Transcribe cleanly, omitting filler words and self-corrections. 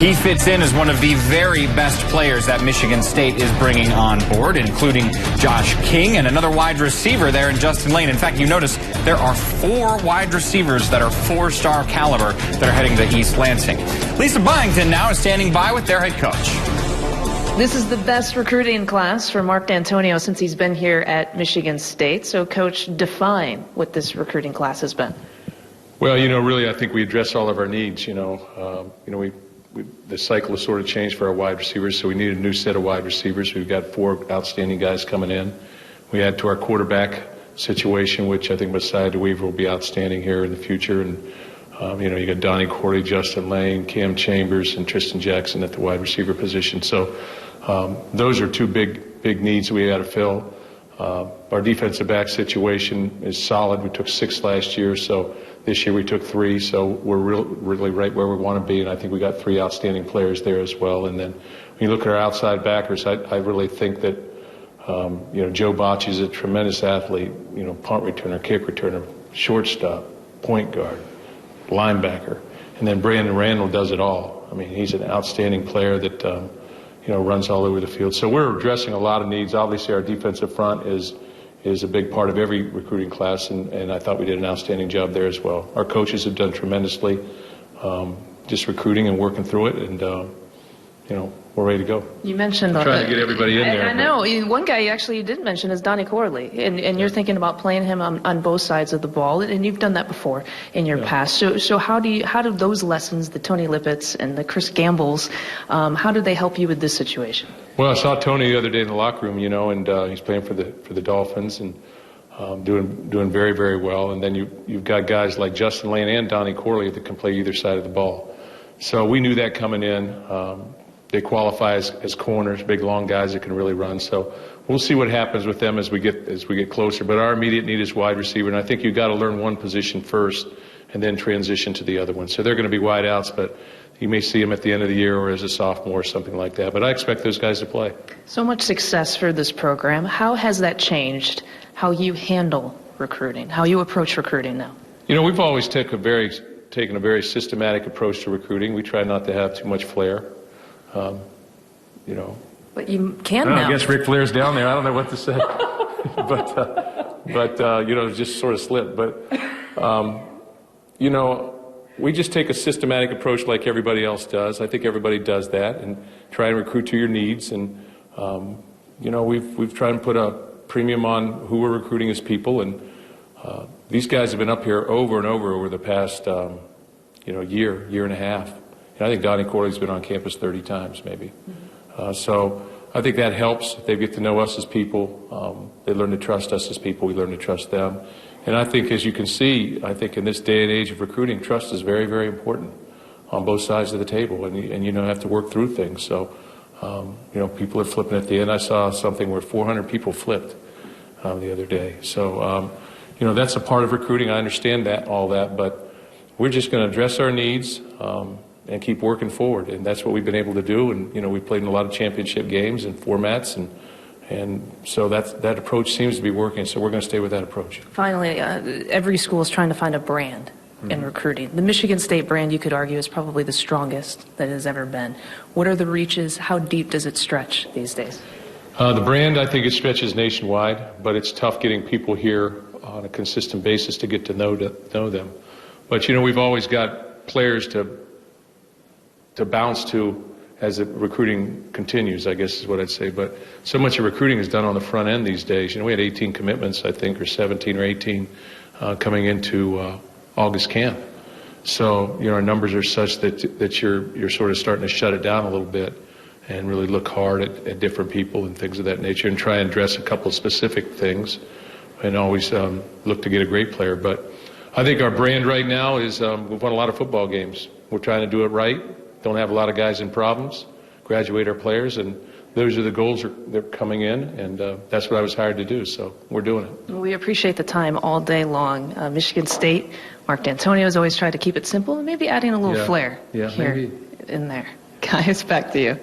He fits in as one of the very best players that Michigan State is bringing on board, including Josh King and another wide receiver there in Justin Lane. In fact, you notice there are 4 wide receivers that are 4-star caliber that are heading to East Lansing. Lisa Byington now is standing by with their head coach. This is the best recruiting class for Mark Dantonio since he's been here at Michigan State. So, Coach, define what this recruiting class has been. Well, really, I think we address all of our needs. The cycle has sort of changed for our wide receivers, so we need a new set of wide receivers. We've got 4 outstanding guys coming in. We add to our quarterback situation, which I think Messiah DeWeaver will be outstanding here in the future. And, you got Donnie Corley, Justin Lane, Cam Chambers, and Tristan Jackson at the wide receiver position. So those are 2 big needs we got to fill. Our defensive back situation is solid. We took 6 last year, so this year we took 3, so we're really right where we want to be, and I think we got 3 outstanding players there as well. And then when you look at our outside backers, I really think that Joe Bocci is a tremendous athlete, punt returner, kick returner, shortstop, point guard, linebacker, and then Brandon Randall does it all. I mean, he's an outstanding player that runs all over the field. So we're addressing a lot of needs. Obviously, our defensive front is a big part of every recruiting class, and I thought we did an outstanding job there as well. Our coaches have done tremendously, just recruiting and working through it, and we're ready to go. You mentioned trying to get everybody in there. I know. One guy actually you didn't mention is Donnie Corley, and you're thinking about playing him on both sides of the ball, and you've done that before in your past. So how do those lessons, the Tony Lippett's and the Chris Gamble's, how do they help you with this situation? Well, I saw Tony the other day in the locker room, and he's playing for the Dolphins and doing very, very well. And then you've got guys like Justin Lane and Donnie Corley that can play either side of the ball. So we knew that coming in. They qualify as corners, big, long guys that can really run. So we'll see what happens with them as we get closer. But our immediate need is wide receiver, and I think you've got to learn one position first and then transition to the other one. So they're going to be wide outs, but you may see them at the end of the year or as a sophomore or something like that. But I expect those guys to play. So much success for this program. How has that changed how you handle recruiting, how you approach recruiting now? We've always taken a very systematic approach to recruiting. We try not to have too much flair. But you can now. I guess Ric Flair's down there. I don't know what to say. but just sort of slipped. But, we just take a systematic approach like everybody else does. I think everybody does that and try and recruit to your needs. And, we've tried to put a premium on who we're recruiting as people. And these guys have been up here over and over the past, year and a half. And I think Donnie Corley's been on campus 30 times maybe. So I think that helps. They get to know us as people. They learn to trust us as people. We learn to trust them. And I think, as you can see, I think in this day and age of recruiting, trust is very, very important on both sides of the table. And you have to work through things. So, people are flipping at the end. I saw something where 400 people flipped the other day. So, that's a part of recruiting. I understand all that. But we're just going to address our needs and keep working forward. And that's what we've been able to do. And, we played in a lot of championship games and formats. And so that approach seems to be working, so we're going to stay with that approach. Finally, every school is trying to find a brand in recruiting. The Michigan State brand, you could argue, is probably the strongest that it has ever been. What are the reaches? How deep does it stretch these days? The brand, I think it stretches nationwide, but it's tough getting people here on a consistent basis to get to know them. But, we've always got players to bounce to as the recruiting continues, I guess is what I'd say. But so much of recruiting is done on the front end these days. We had 18 commitments, I think, or 17 or 18 coming into August camp. So, our numbers are such that you're sort of starting to shut it down a little bit and really look hard at different people and things of that nature and try and address a couple of specific things and always look to get a great player. But I think our brand right now is we've won a lot of football games. We're trying to do it right. Don't have a lot of guys in problems, graduate our players, and those are the goals they're coming in, and that's what I was hired to do, so we're doing it. We appreciate the time all day long. Michigan State, Mark Dantonio has always tried to keep it simple and maybe adding a little flair here in there. Guys, back to you.